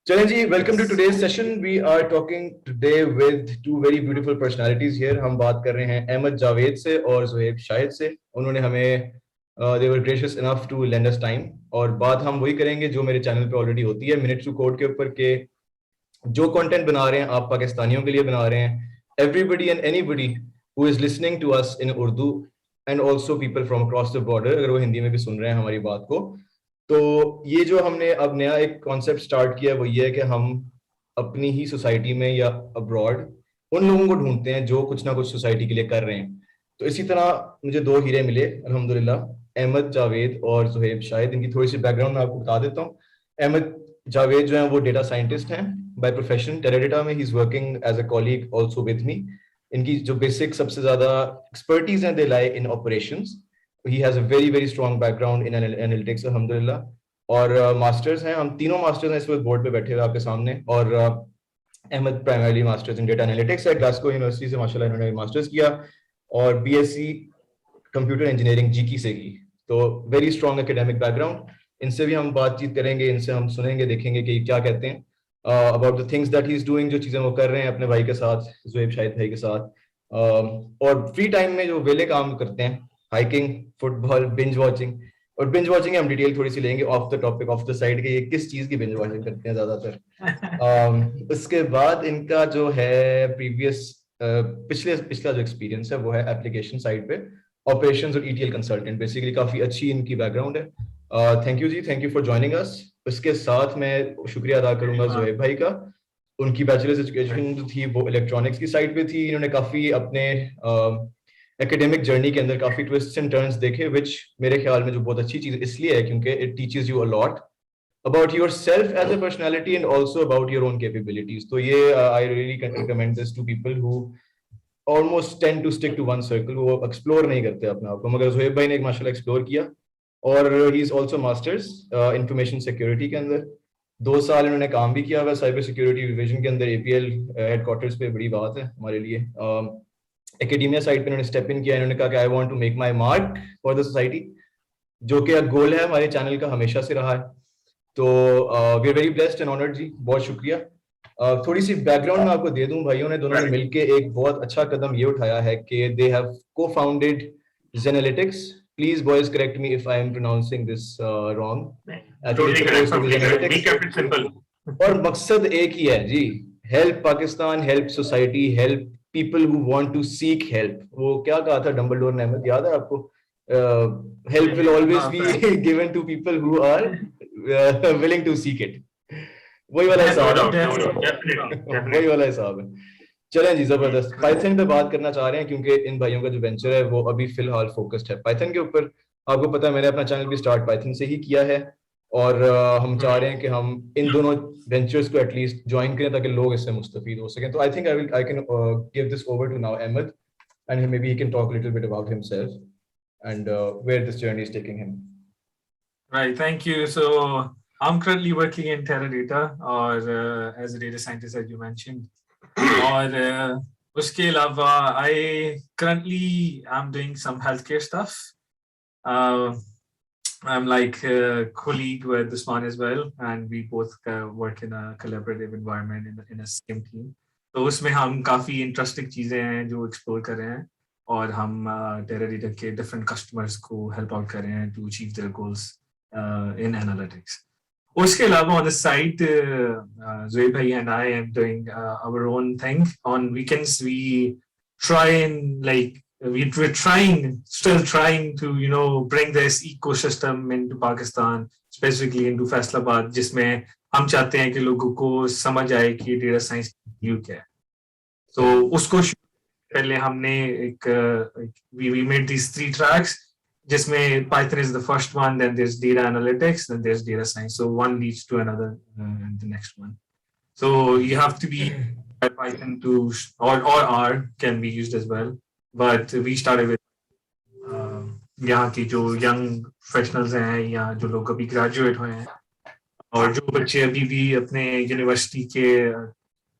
चलें जी, welcome to today's session. We are talking today with two very beautiful personalities here. हम बात कर रहे हैं अहमद जावेद से और ज़ुहैब शाहिद से। उन्होंने हमें they were gracious enough to lend us time, और बात हम वही करेंगे जो मेरे चैनल पे ऑलरेडी होती है, मिनट टू कोड के ऊपर, के जो कंटेंट बना रहे हैं आप पाकिस्तानियों के लिए बना रहे हैं, everybody and anybody who is listening to us in Urdu and also people from across the border, अगर वो हिंदी में भी सुन रहे हैं हमारी बात को। तो ये जो हमने अब नया एक कॉन्सेप्ट स्टार्ट किया वो ये है कि हम अपनी ही सोसाइटी में या अब्रॉड उन लोगों को ढूंढते हैं जो कुछ ना कुछ सोसाइटी के लिए कर रहे हैं। तो इसी तरह मुझे दो हीरे मिले अल्हम्दुलिल्लाह, अहमद जावेद और ज़ुहैब शाहिद। इनकी थोड़ी सी बैकग्राउंड मैं आपको बता देता हूँ। अहमद जावेद जो है वो डेटा साइंटिस्ट हैं बाय प्रोफेशन। टेराडेटा में ही is working as a colleague also with me. इनकी जो बेसिक सबसे ज्यादा एक्सपर्टीज हैं they lie in operations. He has a very very strong background in analytics अल्हम्दुलिल्लाह। और मास्टर्स हैं, हम तीनों मास्टर्स हैं इस वक्त बोर्ड पे बैठे हुए आपके सामने। और Ahmed primarily masters in data analytics है, ग्लासगो यूनिवर्सिटी से माशाल्लाह इन्होंने मास्टर्स किया, और बीएससी कंप्यूटर इंजीनियरिंग जीकी से की। तो वेरी स्ट्रॉन्ग एकेडमिक बैकग्राउंड। इनसे भी हम बातचीत करेंगे, इनसे हम सुनेंगे, देखेंगे कि क्या कहते हैं about the things that he is doing, जो चीजें वो कर रहे हैं अपने भाई के साथ, ज़ुहैब शाहिद भाई के साथ। और फ्री टाइम में जो वेले काम करते हैं, हाइकिंग, फुटबॉल, बिंज वॉचिंग। और बिंज वॉचिंग हम डिटेल थोड़ी सी लेंगे of the topic, of the side, के ये किस चीज की बिंज वॉचिंग करते हैं ज्यादातर। उसके बाद इनका जो है प्रीवियस पिछला जो एक्सपीरियंस है वो है एप्लीकेशन साइड पे, ऑपरेशंस और ईटीएल कंसल्टेंट। बेसिकली काफी अच्छी इनकी बैकग्राउंड है। Thank you ji, thank you for joining us. उसके साथ मैं शुक्रिया अदा करूंगा ज़ुहैब भाई का। उनकी बैचलर्स एजुकेशन जो थी वो इलेक्ट्रॉनिक्स की साइड पे थी। इन्होंने काफी अपने एकेडमिक जर्नी के अंदर काफी ट्विस्ट्स एंड टर्न्स देखे, विच मेरे ख्याल में जो बहुत अच्छी चीज इसलिए है क्योंकि it teaches you a lot about yourself as a personality and also about your own capabilities. तो ये I really can recommend this to people who almost tend to stick to one circle, वो explore नहीं करते अपने आप को, मगर ज़ुहैब भाई ने एक माशाल्लाह एक्सप्लोर किया। और he is also masters information security के अंदर। 2 साल इन्होंने काम भी किया हुआ साइबर सिक्योरिटी डिवीजन के अंदर, एपीएल हेडक्वार्टर्स पे। बड़ी बात है हमारे लिए। एकेडमिया साइड पे इन्होंने स्टेप इन किया। इन्होंने कहा कि I want to make my mark for the society, जो कि एक गोल है हमारे चैनल का, हमेशा से रहा है। तो we are very blessed and honoured जी, बहुत शुक्रिया। थोड़ी सी बैकग्राउंड मैं आपको दे दूं। भाइयों ने दोनों ने मिलके एक बहुत अच्छा कदम ये उठाया है कि they have co-founded Zenalytics. Please boys correct me if I am pronouncing this wrong. I think it's supposed to be Zenalytics. और मकसद एक ही है जी, help Pakistan, help society, help people who want to seek help. वो क्या कहा था डम्बलडोर ने, अहमद, याद है आपको? Help will always be given to people who are willing to seek it. वही वाला हिसाब है, वही वाला हिसाब है। चलें जी, जबरदस्त। पाइथन पे बात करना चाह रहे हैं क्योंकि इन भाइयों का जो वेंचर है वो अभी फिलहाल फोकस्ड है पाइथन के ऊपर। आपको पता है मैंने अपना चैनल भी स्टार्ट पाइथन से ही किया है, और हम चाह रहे हैं कि हम इन दोनों वेंचर्स को एटलीस्ट ज्वाइन करें ताकि लोग इससे मुस्तफीद हो सकें। तो I think I can give this over to now Ahmed, and maybe he can talk little bit about himself and where this journey is taking him. Right, thank you. So I'm currently working in Teradata, or as a data scientist, as you mentioned. और उसके अलावा I currently am doing some healthcare stuff. I'm like a colleague with Usman as well, and we both work in a collaborative environment in a same team. तो उसमें हम काफी interesting चीजें हैं जो एक्सप्लोर कर रहे हैं, और हम Teradata के डिफरेंट कस्टमर्स को हेल्प आउट कर रहे हैं to achieve their goals in analytics. उसके अलावा on the side, Zoe bhai and I am doing our own thing. On weekends we try and we're still trying to bring this ecosystem into Pakistan, specifically into Faisalabad, जिसमें हम चाहते हैं कि लोगों को समझ आए कि डेटा साइंस क्या है। तो उसको पहले हमने we made these 3 tracks, जिसमें Python is the first one, then there's data analytics, then there's data science. So one leads to another, the next one. So you have to be Python to, or R can be used as well. But we started with यहाँ की जो young professionals हैं, या जो लोग अभी graduate हुए हैं, और जो बच्चे अभी भी अपने university के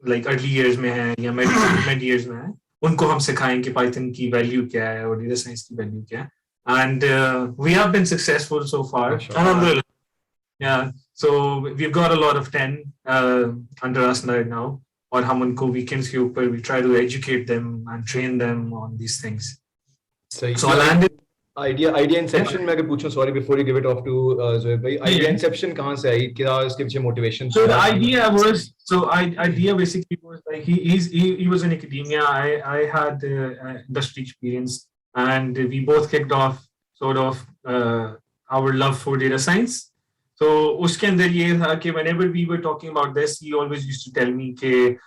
like early years में हैं या mid years में हैं, उनको हम सिखाएं कि Python की value क्या है और data science की value क्या है. And we have been successful so far. Alhamdulillah. Yeah. So we've got a lot of 10 under us right now. और हम उनको weekends के ऊपर we try to educate them and train them on these things. सही. So I'll hand it. Idea inception में अगर पूछूं, sorry before you give it off to Zoeb भाई, आइडिया इंसेप्शन कहां से आई, क्या इसके पीछे motivation? So the idea basically was like he was in academia. I had industry experience, and we both kicked off sort of our love for data science. So उसके अंदर ये था कि whenever we were talking about this, he always used to tell me कि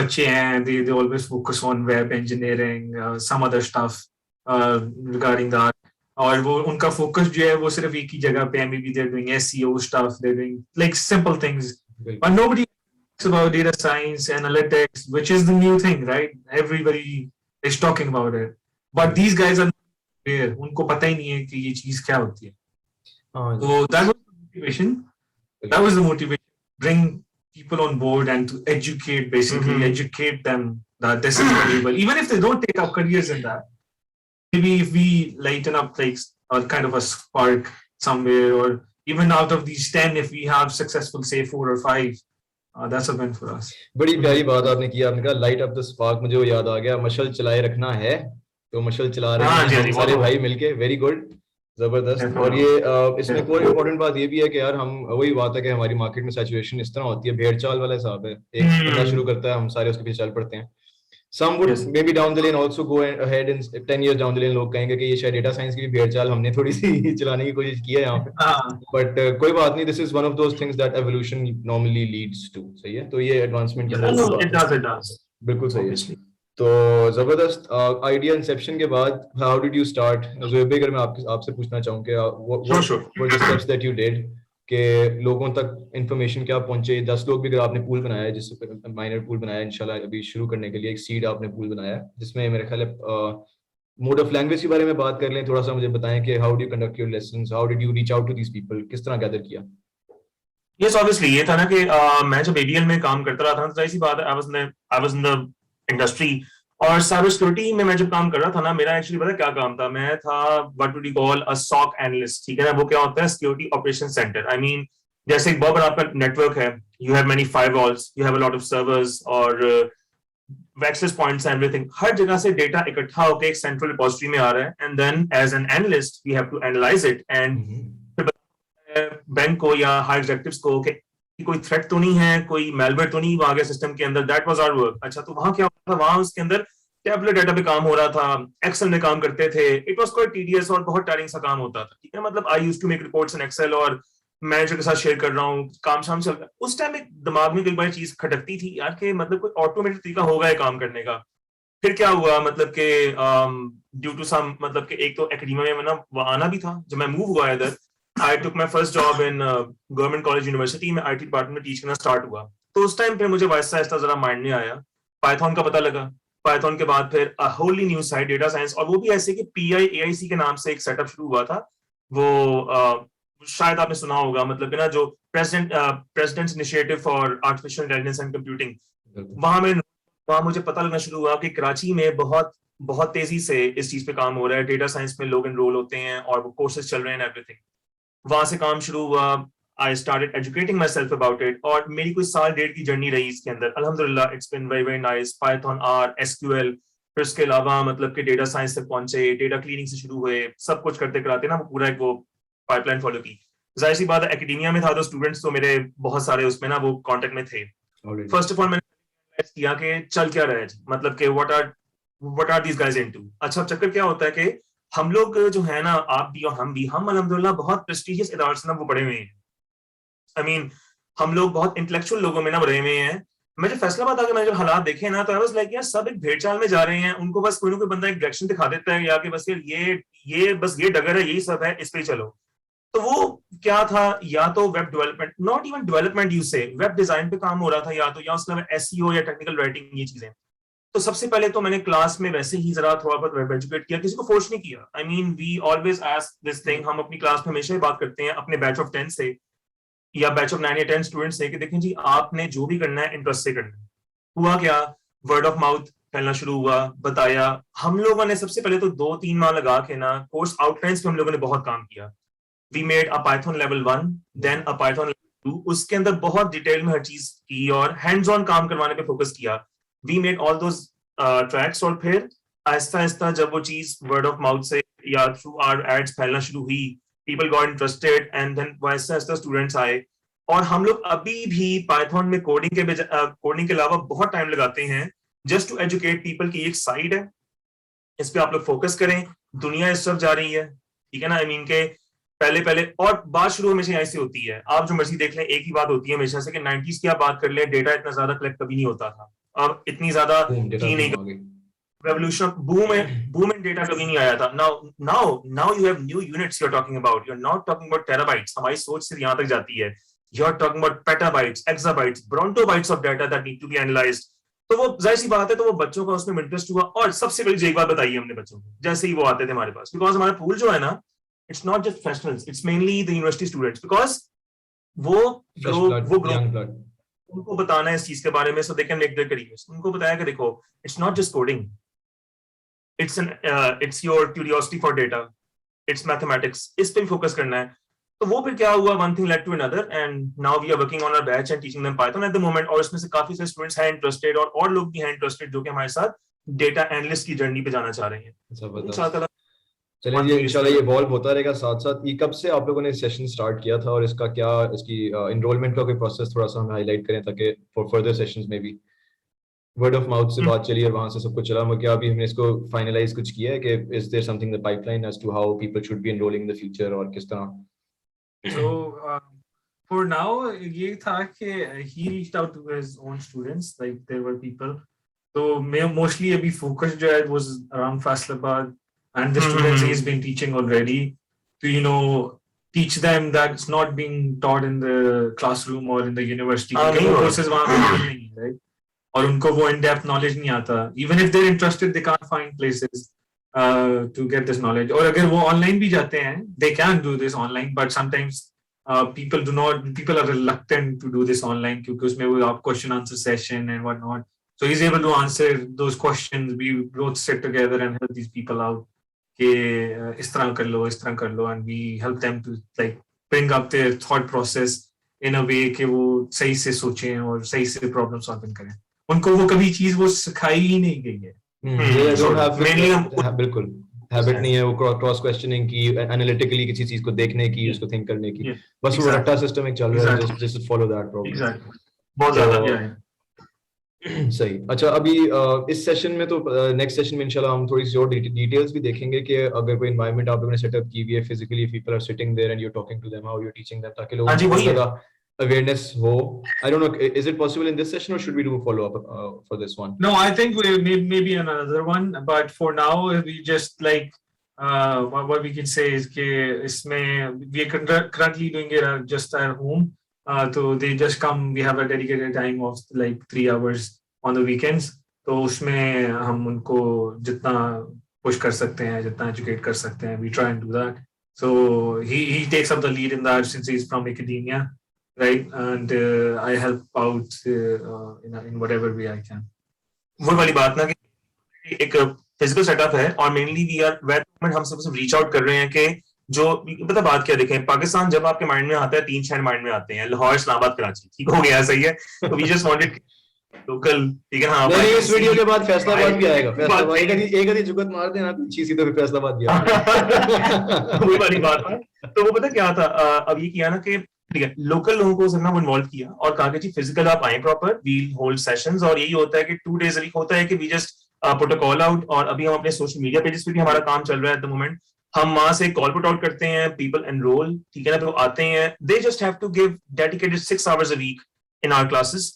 बच्चे हैं, they always focus on web engineering, some other stuff regarding that. और वो उनका फोकस जो है वो सिर्फ एक ही जगह पे है. Maybe they're doing SEO stuff, they're doing like simple things, but nobody talks about data science, analytics, which is the new thing, right? Everybody is talking about it, but these guys are not aware. उनको पता ही नहीं है कि ये चीज क्या होती है. So that was the motivation. That was the motivation. Bring people on board and to educate, basically educate them that this is valuable, even if they don't take up careers in that. Maybe if we lighten up like a kind of a spark somewhere, or even out of these 10, if we have successful, say 4 or 5, that's a win for us. बड़ी प्यारी बात आपने की, आपने कहा light up the spark. मुझे वो याद आ गया, मशल चलाए रखना है, तो मशल चला रहे हैं सारे भाई मिलके. वेरी गुड, जबरदस्त. और ये इसमें एक और इम्पोर्टेंट बात ये भी है कि यार हम, वही बात है कि हमारी मार्केट में सैचुरेशन इस तरह होती है, भेड़ चाल वाला हिसाब है. एक बंदा शुरू करता है, हम सारे उसके पीछे चल पड़ते हैं. Some would maybe down the lane also go ahead and 10 years down the lane लोग कहेंगे कि ये शायद डेटा साइंस की भी भेड़ चाल हमने थोड़ी सी चलाने की कोशिश की है यहाँ पे. बट कोई बात नहीं, this is one of those things that evolution normally leads to. सही है, तो ये एडवांसमेंट के अंदर it does. बिल्कुल सही है. तो जबरदस्त. आइडिया इंसेप्शन के बाद how did you start? Zoeb भाई, अगर मैं आपसे पूछना चाहूँ कि what were the steps that you did कि लोगों तक इंफॉर्मेशन क्या पहुंचे? 10 लोग भी अगर आपने पूल बनाया है, जिससे माइनर पूल बनाया है इंशाल्लाह अभी शुरू करने के लिए, एक सीड आपने पूल बनाया है जिसमें मेरे ख्याल है मोड ऑफ लैंग्वेज के बारे में बात कर लें. थोड़ा सा मुझे बताएं कि how do you conduct your lessons, how did you reach out to these people, किस तरह गैदर किया? यस, ऑब्वियसली ये था ना कि मैं जब एबीएल में काम करता रहा था, तो ऐसी बात है, I was in the industry. और साइबर सिक्योरिटी में मैं जब काम कर रहा था ना, मेरा एक्चुअली पता क्या काम था? मैं था what would you call a SOC analyst. ठीक है ना, वो क्या होता है? Security operation centre. I mean जैसे एक बहुत बड़ा आपका नेटवर्क है, you have many firewalls, you have a lot of servers और एक्सेस पॉइंट्स, एवरीथिंग. हर जगह से डेटा इकट्ठा होकर एक सेंट्रल रिपोजिटरी में आ रहा है, and then as an analyst we have to analyse it and bank को या हाई एग्जीक्यूटिव्स को कि कोई थ्रेट तो नहीं है, कोई मेलवेयर तो नहीं आ गया सिस्टम के अंदर. That was our work. अच्छा, तो वहां क्या होता था? वहां उसके अंदर टैबलेट डाटा पे काम हो रहा था, एक्सेल में काम करते थे. इट वाज क्वाइट टीडियस और बहुत टायरिंग सा काम होता था. ठीक है, मतलब I used to make reports in Excel और मैनेजर के साथ शेयर कर रहा हूँ, काम शाम चल रहा है. उस टाइम एक दिमाग में कई बार चीज खटकती थी यार कि मतलब कोई ऑटोमेटेड तरीका होगा ये काम करने का. फिर क्या हुआ, मतलब कि ड्यू टू सम, मतलब कि एक तो एकेडमिया में ना आना भी था. जब मैं मूव हुआ इधर, I took my first job in government college university में IT डिपार्टमेंट में टीच करना स्टार्ट हुआ. तो उस टाइम पे मुझे आहिस्ता आहिस्ता जरा माइंड में आया, पाइथन का पता लगा. पाइथन के बाद फिर Holi new side data science, और वो भी ऐसे कि PIAIC के नाम से एक सेटअप शुरू हुआ था. वो शायद आपने सुना होगा, मतलब कि ना जो president's initiative for artificial intelligence and computing. वहां मुझे पता लगना शुरू हुआ कि कराची में बहुत तेजी से इस चीज पे काम हो रहा है. डेटा साइंस में लोग एनरोल होते हैं और वो कोर्सेज चल रहे हैं, एवरीथिंग. वहां से काम शुरू हुआ. I started educating my self about it, और मेरी कोई साल डेढ़ की जर्नी रही इसके अंदर. अल्हम्दुलिल्लाह it's been very very nice. Python, R, SQL, फिर उसके अलावा मतलब कि डेटा साइंस तक पहुंचे, डेटा क्लीनिंग से शुरू हुए, सब कुछ करते कराते ना वो पूरा एक वो पाइपलाइन फॉलो की. जाहिर सी बात है, एकेडमिया में था तो स्टूडेंट्स तो मेरे बहुत सारे उसमें ना वो कॉन्टेक्ट में थे. फर्स्ट ऑफ ऑल मैंने किया कि चल क्या रहा है, मतलब कि what are these guys into. अच्छा, चक्कर क्या होता है कि हम लोग जो है ना, आप भी और हम अल्हम्दुलिल्लाह बहुत प्रेस्टिजियस इदारों से ना वो पढ़े हुए हैं. आई मीन हम लोग बहुत इंटेलेक्चुअल लोगों में ना रहे हुए हैं. मैं जब फैसलाबाद आके मैंने जब हालात देखे ना, तो आई वाज लाइक यार सब एक भेड़ चाल में जा रहे हैं. उनको बस कोई ना कोई बंदा एक डायरेक्शन दिखा देता है या कि बस यार ये डगर है, यही सब है, इस पे चलो. तो वो क्या था, या तो web development, not even development use से, वेब डिजाइन पे काम हो रहा था, या तो या उसके अलावा SEO या टेक्निकल राइटिंग, ये चीजें. तो सबसे पहले तो मैंने क्लास में वैसे ही जरा थोड़ा बहुत वेब एजुकेट किया, किसी को फोर्स नहीं किया. I mean we always ask this thing. हम अपनी क्लास में हमेशा ही बात करते हैं अपने बैच ऑफ 10 से या बैच ऑफ 9 या 10 स्टूडेंट्स से कि देखें जी, आपने जो भी करना है इंटरेस्ट से करना है. हुआ क्या, वर्ड ऑफ माउथ फैलना शुरू हुआ. बताया हम लोगों ने सबसे पहले तो 2-3 माह लगा के ना कोर्स आउटलाइंस पे हम लोगों ने बहुत काम किया. We made a Python level 1, then a Python level उसके अंदर बहुत डिटेल में हर चीज की और हैंड्स ऑन काम करवाने पे फोकस किया. We made all those tracks और फिर आहिस्ता आहिस्ता जब वो चीज वर्ड ऑफ माउथ से या थ्रू आवर एड्स फैलना शुरू हुई, people got interested and then आहिस्ता आहिस्ता स्टूडेंट्स आए. और हम लोग अभी भी पाइथन में कोडिंग के अलावा बहुत टाइम लगाते हैं जस्ट टू एजुकेट पीपल की एक साइड है, इस पे आप लोग फोकस करें, दुनिया इस तरफ जा रही है, ठीक है ना. आई मीन के पहले और बात शुरू हमेशा ऐसी होती है, आप जो मर्जी देख लें, एक ही बात होती है हमेशा से कि 90s की आप बात कर लें, डेटा इतना ज्यादा कलेक्ट कभी नहीं होता था, अब इतनी ज्यादा की नहीं, रेवोल्यूशन बूम इन डेटा कभी नहीं आया था. Now you have new units you are talking about, you are not talking about terabytes. हमारी सोच सिर्फ यहां तक जाती है. You are talking about petabytes, exabytes, brontobytes of data that need to be analysed. तो वो जाहिर सी बात है, तो वो बच्चों का उसमें इंटरेस्ट हुआ. और सबसे बड़ी एक बात बताइए हमने बच्चों को जैसे ही वो आते थे हमारे पास, बिकॉज हमारा पूल जो है ना, it's not just professionals, it's mainly the university students, because वो उनको बताना है इस चीज के बारे में, so they can make their careers. उनको बताया कि देखो, it's not just coding, it's your curiosity for data, it's mathematics, इस पे फोकस करना है. तो वो फिर क्या हुआ, one thing led to another and now we are working on our batch and teaching them Python at the moment. और इसमें से काफी सारे स्टूडेंट्स हैं इंटरेस्टेड और लोग भी हैं इंटरेस्टेड जो कि हमारे साथ डेटा एनालिस्ट की जर्नी पे जाना चाह रहे हैं. चलिए ये इंशाल्लाह ये इवॉल्व होता रहेगा साथ साथ. ये कब से आप लोगों ने सेशन स्टार्ट किया था और इसका क्या इसकी एनरोलमेंट का कोई प्रोसेस थोड़ा सा हमें हाईलाइट करें ताकि फॉर फर्दर सेशंस में भी वर्ड ऑफ माउथ से बात चली और वहां से सब कुछ चला. मैं क्या अभी हमने इसको फाइनलाइज कुछ किया है कि is there something in the pipeline as to how people should be enrolling in the future और किस तरह? So for now ये था कि he reached out to his own students, like there were people. So mostly अभी focus जो है was around Faisalabad and the students he's been teaching already to, you know, teach them that it's not being taught in the classroom or in the university. Courses वहाँ पे नहीं है, right? और उनको वो in depth knowledge नहीं आता. Even if they're interested, they can't find places to get this knowledge. और अगर वो online भी जाते हैं, they can do this online, but sometimes people are reluctant to do this online क्योंकि उसमें वो आप question answer session and whatnot. So he's able to answer those questions. We both sit together and help these people out. कि इस तरह कर लो, and we help them to like bring up their thought process in a way कि वो सही से सोचें और सही से problem solving करें. उनको वो कभी चीज वो सिखाई ही नहीं गई है. बिल्कुल हैबिट नहीं है वो क्रॉस क्वेश्चनिंग की, एनालिटिकली किसी चीज को देखने की, उसको थिंक करने की. बस वो रट्टा सिस्टम एक चल रहा है, जस्ट फॉलो दैट प्रॉब्लम. बहुत ज्यादा सही. अच्छा, अभी इस सेशन में तो नेक्स्ट सेशन में इंशाल्लाह हम थोड़ी सी और डिटेल्स भी देखेंगे कि अगर कोई एनवायरनमेंट आप लोगों ने सेटअप की हुई है physically, people are sitting there and you are talking to them, how you are teaching them, ताकि लोगों को ज्यादा awareness ho. I don't know, is it possible in this session or should we do a follow up for this one? No, I think we maybe another one, but for now we just like what we can say is ke isme we are currently doing it just at home. So they just come, we have a dedicated time of like 3 hours on the weekends. तो उसमें हम उनको जितना push कर सकते हैं, जितना educate कर सकते हैं, we try and do that. So he takes up the lead in that since he's from academia. Right, and I help out in whatever way I can. वो वाली बात ना कि एक फिजिकल सेटअप है और मेनली वी आर हम सब रीच आउट कर रहे हैं कि जो पता बात क्या देखें, पाकिस्तान जब आपके माइंड में आता है 3 शहर माइंड में आते हैं, लाहौर, इस्लामाबाद, कराची, ठीक हो गया, सही है. तो वी जस्ट वांटेड लोकल, ठीक है. हाँ, नहीं, इस वीडियो के बाद फैसलाबाद भी आएगा. फैसलाबाद एक आधी जुगत मार देना पीछे सीधे फैसलाबाद भी आएगा. वही वाली बात है. तो वो पता क्या था, अब ये किया ना कि ठीक है, लोकल लोगों को सबने इन्वॉल्व किया और कहा कि जी फिजिकल आप आए प्रॉपर, वी होल्ड सेशंस. और यही होता है कि 2 days a week होता है कि we just put a call out. और अभी हम अपने सोशल मीडिया पेजेस पे भी हमारा काम चल रहा है एट द मोमेंट. हम वहां से कॉल पुट आउट करते हैं, पीपल एनरोल, ठीक है ना, तो आते हैं, they just have to give dedicated 6 hours a week in our classes,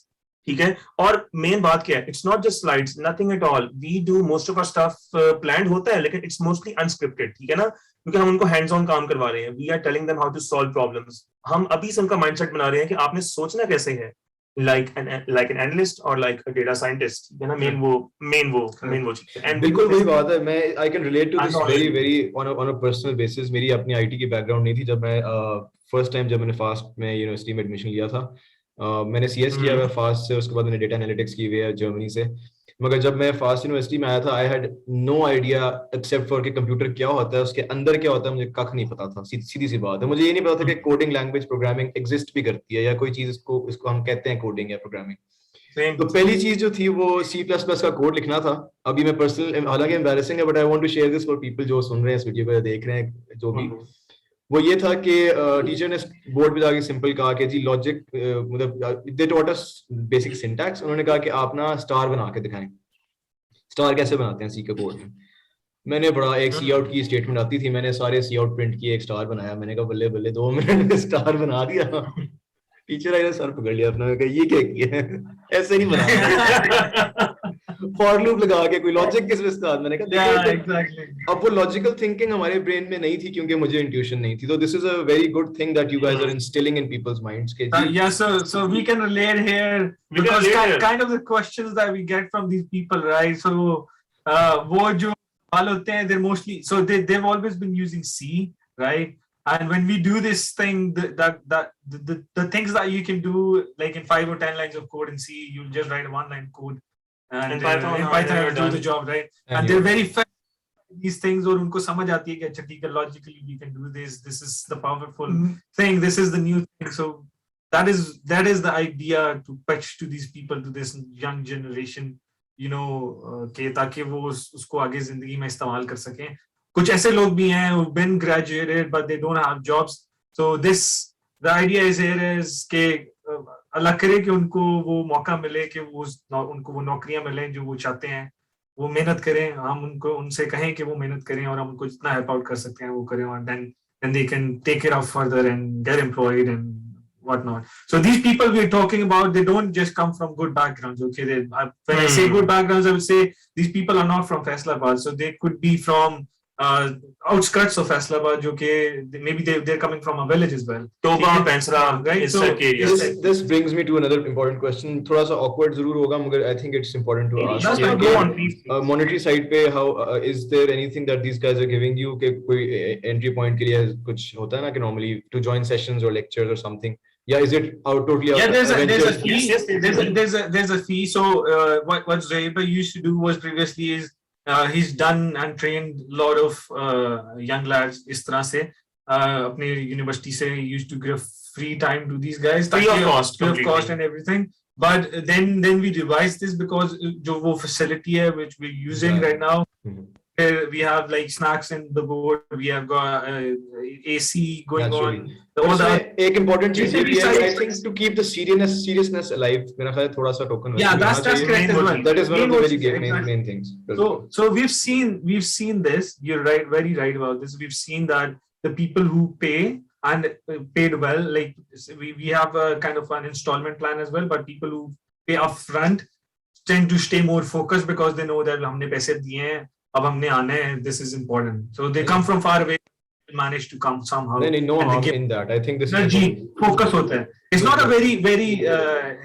ठीक है. और मेन बात क्या है, it's not just slides, nothing at all. We do most of our stuff planned होता है, लेकिन इट्स मोस्टली अनस्क्रिप्टेड, ठीक है ना, क्योंकि हम उनको हैंड्स ऑन काम करवा रहे हैं. We are telling them how to solve problems. हम अभी से उनका माइंडसेट बना रहे हैं कि आपने सोचना कैसे है, लाइक एन एनालिस्ट और लाइक अ डेटा साइंटिस्ट, है ना. मेन वो चीज. एंड बिल्कुल वही बात है. मैं I can relate to this very on a personal basis. मेरी अपनी आईटी की बैकग्राउंड नहीं थी. जब मैं फर्स्ट टाइम जब मैंने फास्ट में यूनिवर्सिटी में एडमिशन लिया था, मैंने सीएस किया हुआ फास्ट से, उसके बाद मैंने डेटा एनालिटिक्स की हुई है जर्मनी से. मगर जब मैं फास्ट यूनिवर्सिटी में आया था I had no idea except for कि कंप्यूटर क्या होता है, उसके अंदर क्या होता है मुझे कख नहीं पता था। सीधी सी बात है, मुझे ये नहीं पता था कि कोडिंग लैंग्वेज प्रोग्रामिंग एग्जिस्ट भी करती है या कोई चीज इसको हम कहते हैं कोडिंग या प्रोग्रामिंग। तो पहली चीज जो थी वो C++ का कोड लिखना था। अभी मैं पर्सनल, हालांकि एम्बैरेसिंग है but I want to share this for people जो सुन रहे हैं इस वीडियो को या देख रहे हैं जो भी। वो ये था कि टीचर ने बोर्ड पे जाके सिंपल कहा कि जी लॉजिक, मतलब they taught us basic syntax. उन्होंने कहा कि आप ना स्टार बना के दिखाएं। स्टार कैसे बनाते हैं सी के कोड में? मैंने बड़ा एक सी आउट की स्टेटमेंट आती थी, मैंने सारे सी आउट प्रिंट किए, एक स्टार बनाया। मैंने कहा बल्ले बल्ले 2 मिनट में स्टार बना दिया। टीचर आया सर पकड़ लिया अपना, कहा ये क्या किया ऐसे नहीं बना। फॉर लूप लगा के कोई लॉजिक किस में स्टार? मैंने कहा एग्जैक्टली। अब वो लॉजिकल थिंकिंग हमारे ब्रेन में नहीं थी क्योंकि मुझे इंट्यूशन नहीं थी। तो this is a very good thing that you guys are instilling in people's minds के जी। Yeah, so we can relate here We can because relate here. kind of the questions that we get from these people, right? So वो जो सवाल होते हैं, they're mostly, so they've always been using C, right? And when we do this thing, the things that you can do, like in 5 or 10 lines of code in C, you'll just write a 1-line code, and in Python, in Python you're do done. the job, right? And And you're they're very these things, और उनको समझ आती है कि अच्छा ठीक है, logically we can do this. This is the powerful thing. This is the new thing. So that is the idea to pitch to these people, to this young generation, you know, कि ताकि वो उसको आगे जिंदगी में इस्तेमाल कर सकें। कुछ ऐसे लोग भी हैं who've been graduated but they don't have jobs. So the idea is here is कि अल्लाह करे कि उनको वो मौका मिले कि उनको वो नौकरियां मिलें जो वो चाहते हैं, वो मेहनत करें, हम उनको उनसे कहें कि वो मेहनत करें और हम उनको जितना हेल्प आउट कर सकते हैं वो करें, और then they can take it up further and get employed and whatnot. So these people we're talking about, they don't just come from good backgrounds. Okay, when I say good backgrounds, I would say these people are not from Faisalabad, so they could be from outskirts of Faisalabad, जो कि maybe they're coming from a village as well. Toba, Pensra, right? इस So type के areas से। This brings me to another important question. थोड़ा सा awkward जरूर होगा मगर I think it's important to ask. That's Yeah, not go good. on, please. Monetary side पे how is there anything that these guys are giving you कि कोई entry point के लिए कुछ होता है ना कि normally to join sessions or lectures or something? Yeah, is it out totally? Yeah, there's a adventure? fee. Yes. There's a fee. So what Zoeba used to do was previously is he's done and trained a lot of young lads इस तरह से अपने university से used to give free time to these guys, Free of cost, free of completely. cost and everything. But then we revised this because जो वो facility है which we're using right now, we have like snacks in the board, we have got AC going on. एक important चीज ये भी है, I think to keep the seriousness alive, मेरा ख्याल है थोड़ा सा token Yeah, that's correct as well. That is one of the very Exactly. main things. So we've seen this. You're right, very right about this. We've seen that the people who pay and paid well, like we have a kind of an installment plan as well, but people who pay upfront tend to stay more focused because they know that हमने पैसे दिए हैं, अब हमने आना है, this is important. So they come from far away, manage to come somehow. No harm in that. I think this energy focus होता है. It's not a very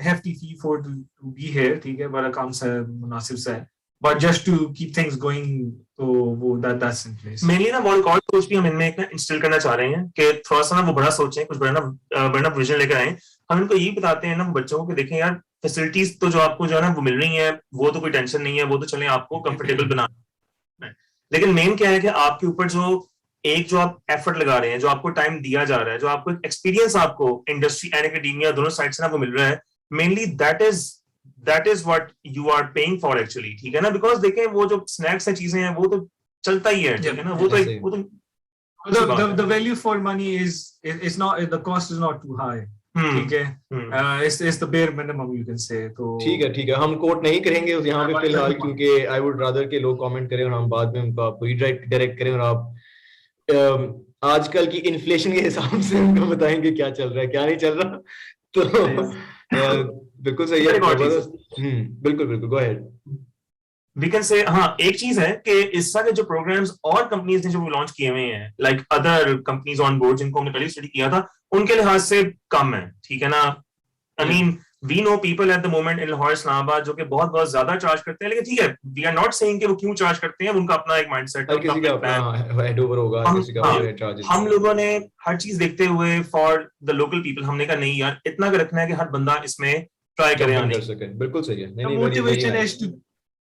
hefty fee for to be here, ठीक है, बड़ा काम सा मुनासिब सा है, but just to keep things going, तो वो that's in place. Mainly ना बहुत और सोच भी हम इनमें एक ना इंस्टॉल करना चाह रहे हैं कि थोड़ा सा ना वो बड़ा सोचें, कुछ बड़ा विजन लेकर आए। हम इनको यही बताते हैं ना बच्चों को कि देखें यार फैसिलिटीज तो जो आपको जो है ना वो मिल रही हैं, वो तो कोई टेंशन नहीं है, वो तो चलें आपको कंफर्टेबल बना, लेकिन मेन क्या है कि आपके ऊपर जो आप एफर्ट लगा रहे हैं, जो आपको टाइम दिया जा रहा है, जो आपको एक्सपीरियंस आपको इंडस्ट्री एंड एकेडमिया दोनों साइड से ना वो मिल रहा है, mainly that is what you are paying for actually, ठीक है ना। बिकॉज देखें वो जो स्नैक्स है, चीजें हैं, वो तो चलता ही है, ठीक है ना, वो तो the value for money is not, the cost is not too high. ठीक है, it's the bare minimum you can say. तो ठीक है, हम कोट नहीं करेंगे यहाँ पे फिलहाल, क्योंकि आई वुड रादर के लोग कमेंट करें और हम बाद में उनको आपको डायरेक्ट करें और आप आजकल की इन्फ्लेशन के हिसाब से उनको बताएंगे क्या चल रहा है क्या नहीं चल रहा। तो बिल्कुल सही है, बिल्कुल go ahead. We can say, हाँ, एक चीज है कि इस सारे जो प्रोग्राम्स और कंपनीज ने जो लॉन्च किए हुए हैं, like other companies on board जिनको हमने पहले स्टडी किया था, उनके लिहाज से कम है, ठीक है ना। I mean we know people at the moment in Lahore Islamabad जो कि बहुत ज्यादा चार्ज करते हैं, लेकिन ठीक है, वी आर नॉट सेइंग कि वो क्यों चार्ज करते हैं, उनका अपना एक माइंडसेट है, किसी का अपना हेड ओवर होगा, किसी का चार्जेस। हम लोगों ने हर चीज देखते हुए फॉर द लोकल पीपल हमने कहा नहीं यार, इतना का रखना है कि हर बंदा इसमें ट्राई करे, कर सके। बिल्कुल सही है। Motivation is to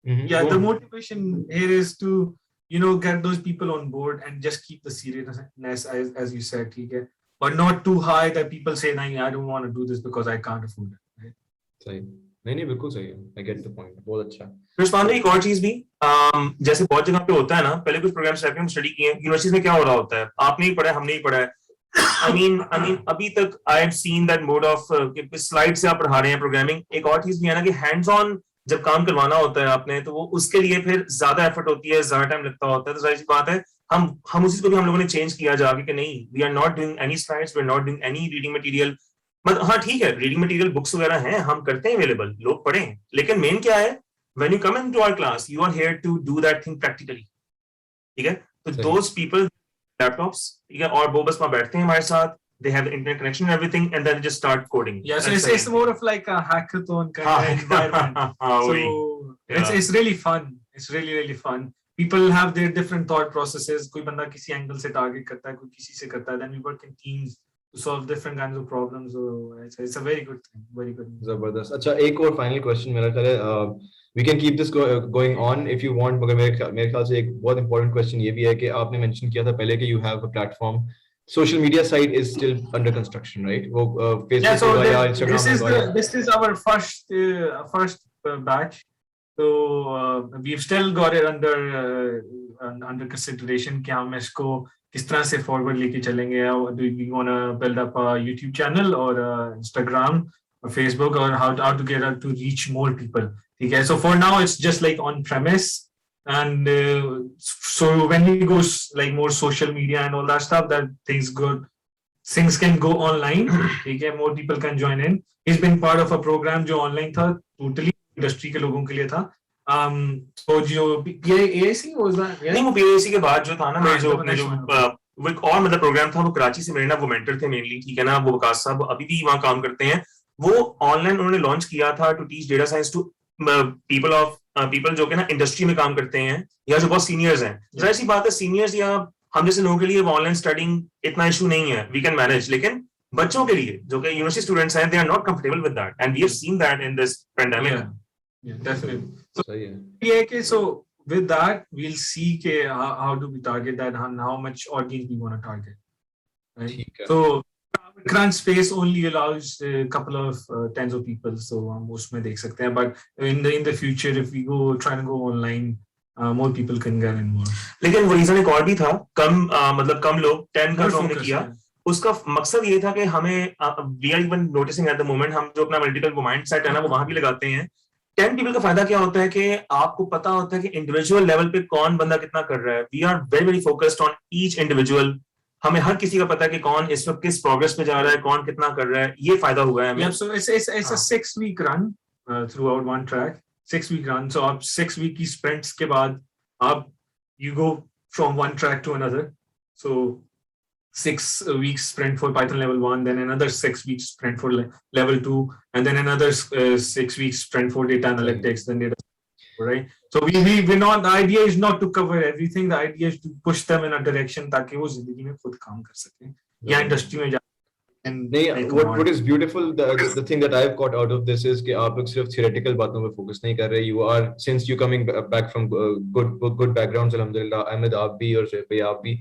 Yeah, the motivation here is to, you know, get those people on board and just keep the seriousness as you said, okay? But not too high that people say, "No, I don't want to do this because I can't afford it." Right? सही नहीं बिल्कुल सही है. I get the point. बहुत अच्छा. रिस्पान एक और चीज भी जैसे बहुत जगह पे होता है ना, पहले कुछ प्रोग्राम्स रहते हैं, हम स्टडी किए हैं, यूनिवर्सिटीज में क्या हो रहा होता है, आपने ही पढ़ा है, हमने ही पढ़ा है. I mean, अभी तक I have seen that mode of slide से आप पढ़ा रहे हैं प्रोग्रामिंग. एक और चीज भी है ना कि हैंड्स ऑन जब काम करवाना होता है आपने, तो वो उसके लिए फिर ज्यादा एफर्ट होती है, ज्यादा टाइम लगता होता है. तो जाहिर सी बात है, हम उसी को भी हम लोगों ने चेंज किया जाके कि नहीं, we are not doing any slides, we are not doing any reading material. मतलब हाँ ठीक है, रीडिंग मटेरियल बुक्स वगैरह हैं, हम करते हैं अवेलेबल, लोग पढ़ें, लेकिन मेन क्या है, when you come into our class, you are here to do that thing practically. ठीक है, तो दोस पीपल लैपटॉप्स, ठीक है, और वो बस वहां बैठते हैं हमारे साथ, they have internet connection and everything, and then they just start coding. Yeah, so it's more of like a hackathon kind of environment. So it's really fun. It's really fun. People have their different thought processes. कोई बंदा किसी angle से target करता है, कोई किसी से करता है. Then we work in teams to solve different kinds of problems. So it's a very good thing. Very good. जबरदस्त. अच्छा, एक और फाइनल क्वेश्चन मेरा ख्याल है, we can keep this going on if you want, मगर मेरे ख्याल से एक बहुत important question ये भी है कि आपने mention किया था पहले कि you have a platform. Social media site is still under construction, right? वो Facebook yeah, so या Instagram. This is our first batch. So we've still got it under consideration कि हम इसको किस तरह से forward लेके चलेंगे. Do we want to build up a YouTube channel or Instagram or Facebook, or how to get out to reach more people? Okay, so for now it's just like on premise. And so when we go like more social media and all that stuff, that things can go online. Okay, more people can join in. He's been part of a program जो online था, totally industry के लोगों के लिए था. तो जो PAAC was that? नहीं, वो PAAC के बाद जो था ना, मैं जो वो एक और मतलब प्रोग्राम था, वो कराची से मेरे ना वो मेंटर थे मेनली, ठीक है ना, वो वकास साहब अभी भी वहाँ काम करते हैं. वो ऑनलाइन उन्होंने लॉन्च किया था to teach data science to people जो कि ना इंडस्ट्री में काम करते हैं या जो बहुत सीनियर्स हैं. जाहिर सी बात है, सीनियर्स या हम जैसे लोगों के लिए ऑनलाइन स्टडिंग इतना इशू नहीं है, वी कैन मैनेज. लेकिन बच्चों के लिए जो कि यूनिवर्सिटी स्टूडेंट्स हैं, they are not comfortable with that, and we have seen that in this pandemic. Definitely. So सही है. So with that we'll see how do we target that and how much audience we want to target, right? So crunch space only allows a couple of tens of people, so हम उसमें देख सकते हैं. But in the future, if we try to go online, more people can get involved. लेकिन वो reason एक और भी था, मतलब कम लोग 10 का हमने किया. उसका मकसद ये था कि हमें we are even noticing at the moment, हम जो अपना मल्टीपल माइंड सेट है ना, वो वहां भी लगाते हैं. 10 पीपल का फायदा क्या होता है कि आपको पता होता है कि इंडिविजुअल लेवल पे कौन बंदा कितना कर रहा है. We are very focused on each individual. हमें हर किसी का पता है कि कौन इस वक्त किस प्रोग्रेस पे जा रहा है, कौन कितना कर रहा है. ये फायदा हुआ है हमें. Yeah, so it's a 6-week run throughout one track. 6-week run. So आप 6 week की sprints के बाद आप you go from one track to another. So 6 weeks sprint for Python level 1, then another 6 weeks sprint for level 2, and then another 6 weeks sprint for data analytics, then data, right? So we're not, the idea is not to cover everything. The idea is to push them in a direction ताकि वो जिंदगी में खुद काम कर सकें या industry में नहीं. what is beautiful, the thing that I've got out of this is कि आप लोग सिर्फ theoretical बातों पे focus नहीं कर रहे. You are, since you coming back from good backgrounds, alhamdulillah, Ahmad आप भी और शेख भाई आप भी,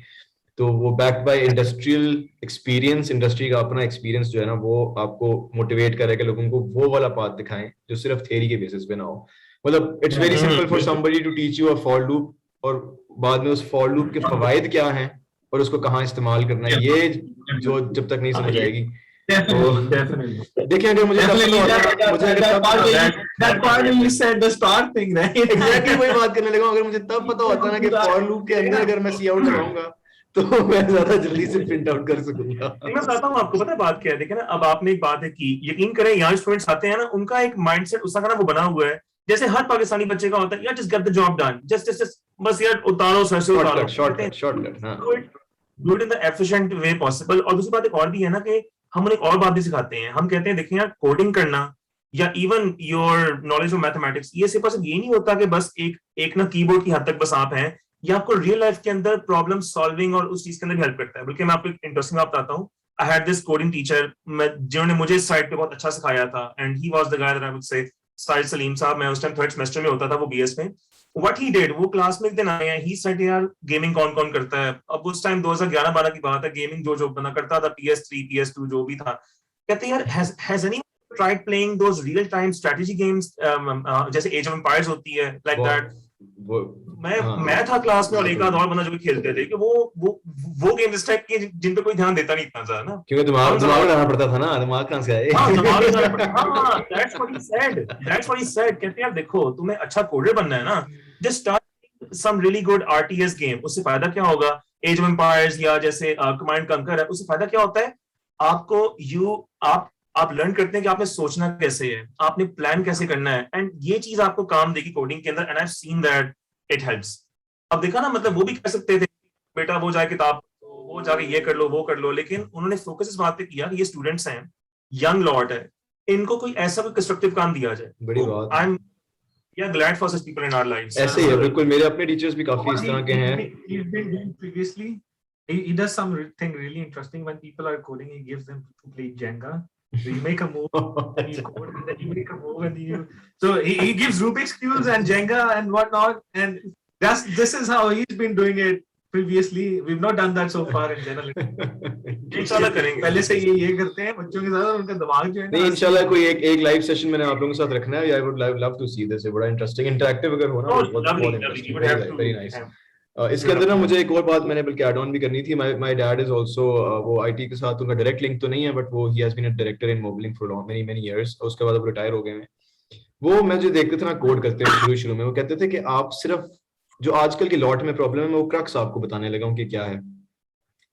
तो वो backed by industrial experience, industry का अपना एक्सपीरियंस जो है ना, वो आपको मोटिवेट करे कि लोगों को वो वाला पाथ दिखाएं जो सिर्फ थ्योरी के बेसिस पे ना हो. मतलब it's very simple for somebody to teach you a for loop, और बाद में उस फॉर लूप के फवायद क्या हैं और उसको कहाँ इस्तेमाल करना है, ये जो जब तक नहीं समझ आएगी. देखिए अगर मुझे एग्जैक्टली वही बात करने लगा. अगर मुझे तब पता होता ना कि फॉर लूप के अंदर अगर मैं सी आउट लगाऊंगा तो मैं ज्यादा जल्दी से प्रिंट आउट कर सकूंगा. मैं बताता हूँ आपको, पता है बात क्या है. देखिए ना, अब आपने एक बात है कि यकीन करें यहाँ स्टूडेंट्स आते हैं ना, उनका एक माइंडसेट उस तरह वो बना हुआ है जैसे हर पाकिस्तानी बच्चे का होता है, यार just get the job done, just बस यार उतारो सर से उतारो, शॉर्टकट हां, do it in the efficient way possible. और दूसरी बात एक और भी है ना कि हम उन्हें एक और बात भी सिखाते हैं. हम कहते हैं देखिए यार, कोडिंग करना या even your knowledge of mathematics, ये सिर्फ ये नहीं होता कि बस एक ना कीबोर्ड की हद तक बस आप हैं. ये आपको रियल लाइफ के अंदर प्रॉब्लम सॉल्विंग और उस चीज के अंदर भी हेल्प करता है. बल्कि मैं आपको एक इंटरेस्टिंग बात बताता हूँ. I had this coding teacher जिन्होंने मुझे इस साइड पे बहुत अच्छा सिखाया था, and he was the guy that I would say Shahid Salim साहब, मैं उस टाइम थर्ड सेमेस्टर में होता था, वो बीएस में, व्हाट ही डिड, वो क्लास में एक दिन आए हैं, ही सेड यार गेमिंग कौन कौन करता है। अब उस टाइम 2011-12 की बात है, गेमिंग जो बना करता था, PS3 PS2 जो भी था, कहते हैं यार has any tried playing those real time strategy games, जैसे एज ऑफ एम्पायर्स होती है, लाइक दैट। मैं था क्लास में और एक आध और बंदा जो भी खेलते थे कि वो गेम इस टाइप के जिन पे कोई ध्यान देता नहीं इतना ज्यादा ना, क्योंकि दिमाग लगाना पड़ता था ना, दिमाग कहां से आए। हाँ, दिमाग लगाना पड़ता। हाँ, that's what he said। कहते हैं यार देखो, तुम्हें अच्छा कोडर बनना है ना, just start some really good RTS game। उससे फायदा क्या होगा, एज ऑफ एम्पायर्स या जैसे कमांड कंकर है, उससे फायदा क्या होता है आपको, आप लर्न करते हैं कि आपने सोचना कैसे है, आपने प्लान कैसे करना है, एंड ये चीज आपको काम देगी कोडिंग के अंदर, and I have seen that it helps. अब देखा ना, मतलब वो भी कह सकते थे बेटा वो जाए किताब, वो जाके ये कर लो वो कर लो, लेकिन उन्होंने फोकस इस बात पे किया कि ये स्टूडेंट्स हैं, यंग लॉट है, इनको कोई ऐसा कोई कंस्ट्रक्टिव काम दिया जाए। बड़ी बात। I am glad for such people in our lives. ऐसे ही है बिल्कुल, मेरे अपने टीचर्स भी काफी इस तरह के हैं। Previously, he does something really interesting when people are coding. He gives them to play Jenga. So you make a move, and you code, and then you make a move, and you. So he gives Rubik's cubes and Jenga and whatnot, and this is how he's been doing it previously. We've not done that so far in general. इंशाल्लाह करेंगे। पहले से ये करते हैं बच्चों के साथ, उनका दिमाग जो है नहीं, इंशाल्लाह कोई एक लाइव सेशन मैंने आप लोगों के साथ रखना है। I would love to see this, बड़ा इंटरेस्टिंग इंटरेक्टिव अगर हो ना, बहुत इंटरेस्टिंग, वेरी नाइस। इसके अंदर ना मुझे एक और बात मैंने बल्कि ऐड ऑन भी करनी थी। माय डैड इज आल्सो, वो आईटी के साथ उनका डायरेक्ट लिंक तो नहीं है, बट वो he has been a director in Mobilink for many years. उसके बाद अब रिटायर हो गए हैं। वो मैं जो देखते थे ना कोड करते हैं शुरू में, वो कहते थे कि आप सिर्फ जो आजकल की लॉट में प्रॉब्लम है, मैं वो क्रक्स आपको बताने लगा हूं कि क्या है।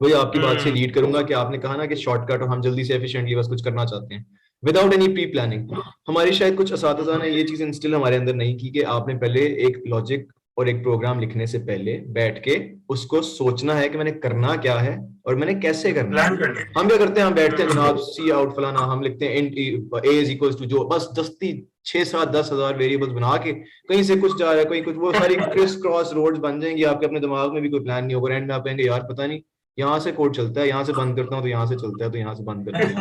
वही आपकी बात से लीड करूंगा कि आपने कहा ना कि शॉर्टकट और हम जल्दी से एफिशिएंटली बस कुछ करना चाहते हैं विदाउट एनी प्री प्लानिंग। हमारी शायद कुछ असातिज़ा ने ये चीज इंस्टिल हमारे अंदर नहीं की कि आपने पहले एक लॉजिक और एक प्रोग्राम लिखने से पहले बैठ के उसको सोचना है कि मैंने करना क्या है और मैंने कैसे करना है। हम क्या करते हैं, हम बैठते हैं जनाब सी आउट फलाना, हम लिखते हैं a is equals to जो बस 6-7-10,000 वेरिएबल्स बना के कहीं से कुछ जा रहा है, कहीं कुछ, वो सारी क्रिस क्रॉस रोड्स बन जाएंगी आपके, अपने दिमाग में भी कोई प्लान नहीं होगा। एंड में आप कहेंगे यार पता नहीं यहाँ से कोड चलता है, यहाँ से बंद करता हूँ तो यहाँ से चलता है, तो यहाँ से बंद करता हूँ।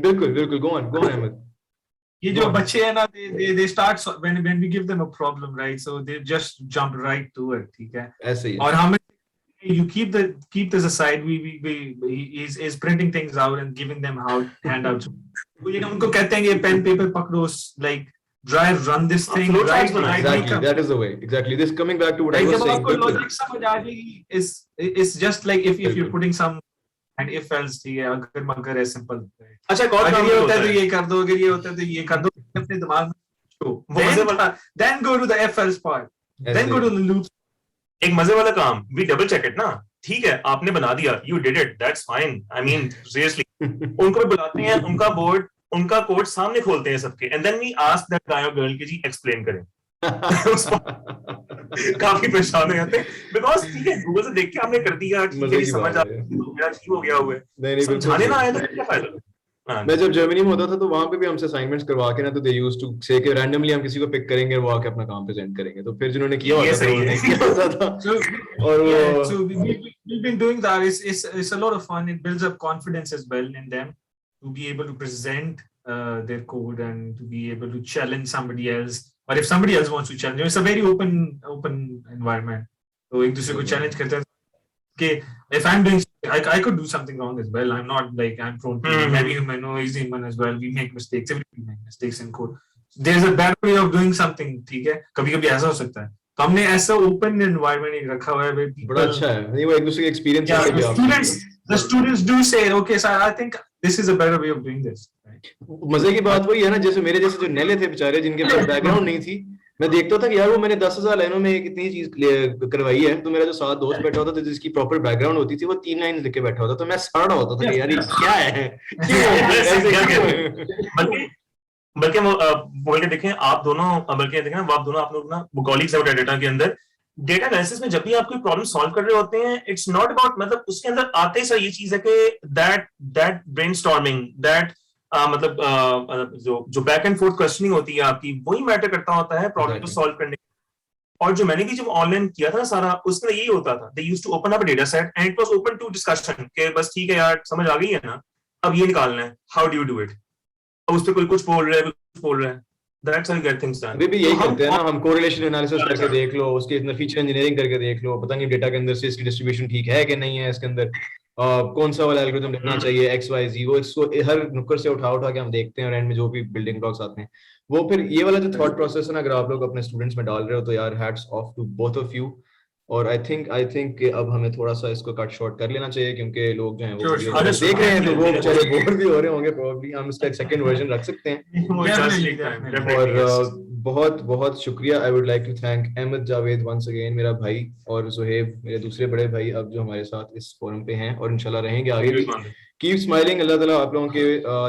बिल्कुल बिल्कुल, गो ऑन अहमद। ये जो बच्चे हैं ना, they start when we give them a problem, right? So they just jump right to it, ठीक है? ऐसे ही। और हमें you keep this aside. He is printing things out and giving them handouts. ये उनको कहते हैं ये pen paper पकड़ो, like run this thing, right? Exactly, that is the way. Exactly. This coming back to what I was saying. Logic समझ आ जाएगी, is just like if you're putting some and if else, ठीक है, अगर मगर है simple. अच्छा, अगर ये होता है तो ये कर दो, अगर ये होता है तो ये कर दो, अपने दिमाग में then go to the if else part, then go to the loops। एक मजे वाला काम, we double check it ना, ठीक है आपने बना दिया, you did it, that's fine, I mean seriously। उनको भी बुलाते हैं, उनका बोर्ड उनका कोड सामने खोलते हैं सबके, and then we ask that guy or girl कि जी एक्सप्लेन करें। काफी परेशान हो जाते हैं बिकॉज ठीक है गूगल से देख के हमने कर दिया, ठीक है समझ आ गया, ठीक हो गया हुआ है, समझाने ना आया तो क्या फायदा। मैं जब जर्मनी में होता था तो वहां पे भी हमसे असाइनमेंट्स करवा के ना, तो दे यूज्ड टू से कि रैंडमली हम किसी को पिक करेंगे और वो आके अपना काम प्रेजेंट करेंगे, तो फिर जिन्होंने किया होता था और वो so we've been doing that. It's a lot of fun. It builds up confidence as well in them to be able to present their code and to be able to challenge somebody else, or if somebody else wants to challenge, it's a very open environment, so एक दूसरे को challenge करते हैं कि if I'm doing, I could do something wrong as well, I'm not like I'm prone to maybe human or is human as well, we make mistakes, everybody make mistakes in code, there's a better way of doing something, ठीक है, कभी-कभी ऐसा हो सकता है, तो हमने ऐसा ओपन एनवायरनमेंट रखा हुआ है, बड़ा अच्छा है, नहीं वो एक दूसरे के experience the students do say okay sir, I think this is a better way of doing this, right? मजे की बात वही है ना, जैसे मेरे जैसे जो नैले थे बेचारे जिनके पास बैकग्राउंड नहीं थी, मैं देखता था कि यार वो मैंने 10,000 लाइनों में कितनी चीज करवाई है, तो मेरा जो साथ दोस्त बैठा होता था जिसकी प्रॉपर बैकग्राउंड होती थी, वो 3 लाइन लिख के बैठा होता, तो मैं सड़ा होता था कि यार ये क्या है। बल्कि बोल के देखें आप दोनों, बल्कि देखें आप दोनों, आप लोग ना कॉलीग्स है डेटा के अंदर, डेटा एनालिसिस में जब भी आप कोई प्रॉब्लम सॉल्व कर रहे होते हैं, इट्स नॉट अबाउट, मतलब उसके अंदर आते ही सर ये चीज है कि दैट ब्रेनस्टॉर्मिंग, दैट मतलब जो बैक एंड फोर्थ क्वेश्चनिंग होती है आपकी, वही मैटर करता होता है प्रॉब्लम को सॉल्व करने। और जो मैंने भी जब ऑनलाइन किया था ना सारा, उसमें यही होता था, they used to open up data set and it was open to discussion के बस ठीक है यार समझ आ गई है ना, अब ये निकालना है, how do you do it, अब उस पर कोई कुछ बोल रहा है, कुछ बोल रहा है, that's how you get things done. अभी भी यही करते हैं ना हम, कोरिलेशन एनालिसिस करके देख लो, उसके अंदर फीचर इंजीनियरिंग करके देख लो, पता नहीं डेटा के अंदर से इसकी डिस्ट्रीब्यूशन ठीक है कि नहीं है, इसके अंदर कौन सा वाला एल्गोरिथम लिखना चाहिए, एक्स वाई जी, वो इसको हर नुक्कड़ से उठा उठा के हम देखते हैं, और एंड में जो भी बिल्डिंग ब्लॉक्स आते हैं वो फिर ये वाला जो थॉट प्रोसेस है ना, अगर आप लोग अपने स्टूडेंट्स में डाल रहे हो तो यार hats off to both of you. और आई थिंक कि अब हमें थोड़ा सा इसको कट शॉर्ट कर लेना चाहिए, क्योंकि लोग जो हैं वो वीडियो देख रहे हैं तो वो बेचारे बोर भी हो रहे होंगे, प्रोबब्ली हम इसका एक सेकंड वर्जन रख सकते हैं। और बहुत बहुत शुक्रिया, I would like to thank Ahmed Javed once again, मेरा भाई, और ज़ुहैब मेरे दूसरे बड़े भाई, अब जो हमारे साथ इस फोरम पे हैं और इंशाल्लाह रहेंगे आगे भी। कीप स्माइलिंग, अल्लाह ताला आप लोगों के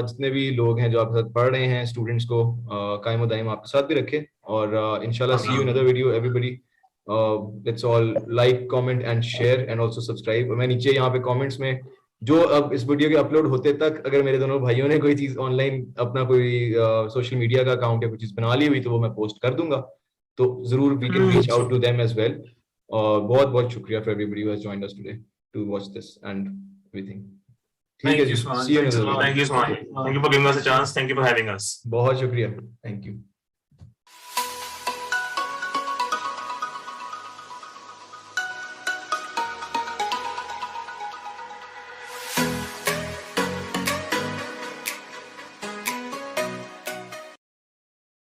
जितने भी लोग हैं जो आपके साथ पढ़ रहे हैं, स्टूडेंट्स को कायम दायम आपके साथ भी रखे, और इंशाल्लाह see you in another video everybody. Let's all like, comment and share and also subscribe. मैं नीचे यहाँ पे कमेंट्स में जो अब इस वीडियो के अपलोड होते तक अगर मेरे दोनों भाइयों ने कोई चीज ऑनलाइन अपना कोई सोशल मीडिया का अकाउंट या कोई चीज बना ली हुई तो वो मैं पोस्ट कर दूंगा, तो जरूर we can reach out to them as well. बहुत बहुत शुक्रिया for everybody who has joined us today to watch this and everything. ठीक है जी, see you. Thank you so much, thank you for giving us a chance, thank you for having us. बहुत शुक्रिया, thank you.